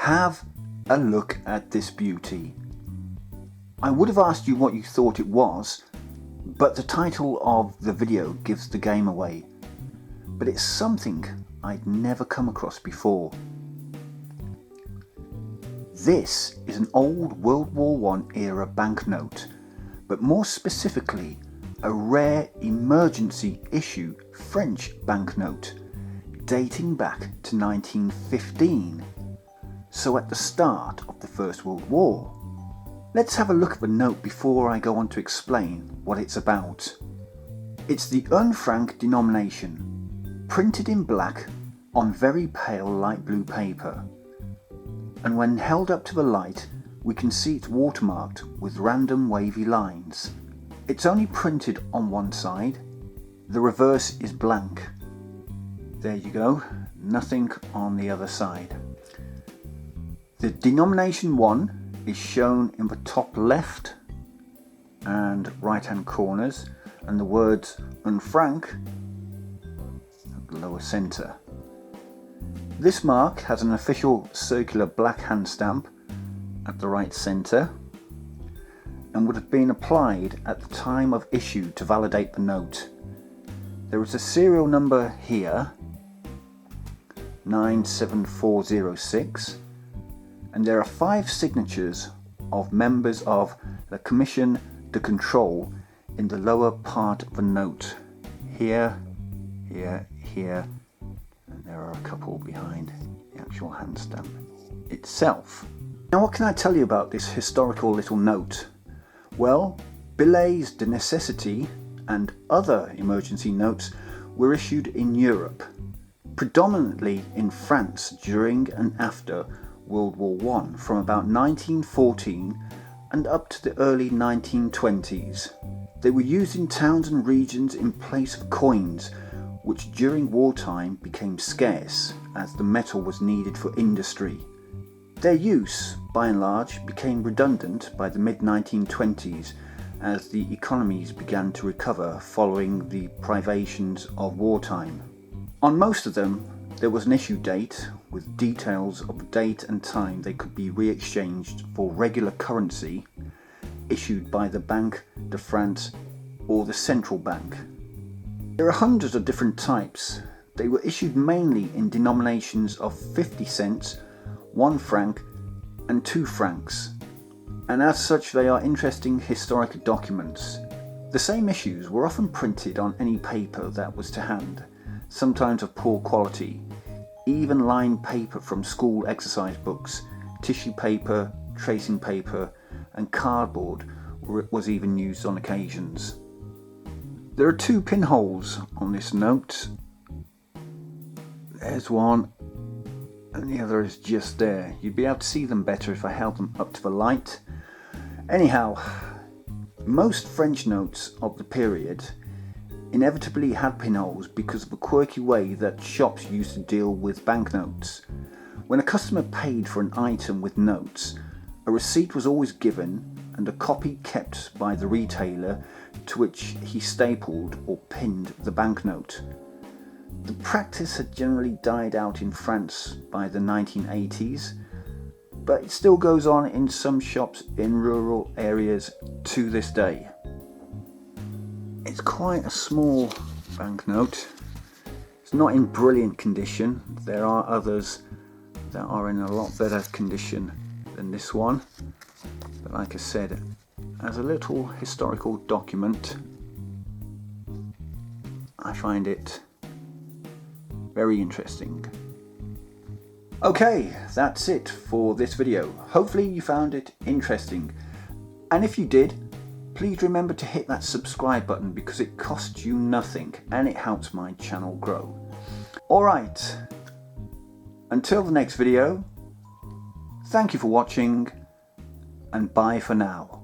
Have a look at this beauty. I would have asked you what you thought it was, but the title of the video gives the game away. But it's something I'd never come across before. This is an old World War I era banknote, but more specifically a rare emergency issue French banknote dating back to 1915, so at the start of the First World War. Let's have a look at the note before I go on to explain what it's about. It's the 1 franc denomination, printed in black on very pale light blue paper, and when held up to the light we can see it's watermarked with random wavy lines. It's only printed on one side, the reverse is blank. There you go, nothing on the other side. The denomination 1 is shown in the top left and right hand corners, and the words 1 franc at the lower centre. This mark has an official circular black hand stamp at the right centre and would have been applied at the time of issue to validate the note. There is a serial number here, 97406, and there are 5 signatures of members of the Commission de Control in the lower part of the note. Here, here, here, and there are a couple behind the actual hand stamp itself. Now what can I tell you about this historical little note? Well, billets de nécessité and other emergency notes were issued in Europe, predominantly in France during and after World War I, from about 1914 and up to the early 1920s. They were used in towns and regions in place of coins, which during wartime became scarce as the metal was needed for industry. Their use, by and large, became redundant by the mid-1920s as the economies began to recover following the privations of wartime. On most of them, there was an issue date with details of the date and time they could be re-exchanged for regular currency issued by the Banque de France or the central bank. There are hundreds of different types. They were issued mainly in denominations of 50 cents, 1 franc and 2 francs, and as such they are interesting historic documents. The same issues were often printed on any paper that was to hand, sometimes of poor quality, even lined paper from school exercise books, tissue paper, tracing paper and cardboard was even used on occasions. There are 2 pinholes on this note. There's one and the other is just there. You'd be able to see them better if I held them up to the light. Anyhow, most French notes of the period inevitably had pinholes because of the quirky way that shops used to deal with banknotes. When a customer paid for an item with notes, a receipt was always given and a copy kept by the retailer to which he stapled or pinned the banknote. The practice had generally died out in France by the 1980s, but it still goes on in some shops in rural areas to this day. It's quite a small banknote. It's not in brilliant condition. There are others that are in a lot better condition than this one. But like I said, as a little historical document, I find it very interesting. Okay, that's it for this video. Hopefully you found it interesting. And if you did, please remember to hit that subscribe button because it costs you nothing and it helps my channel grow. Alright, until the next video, thank you for watching and bye for now.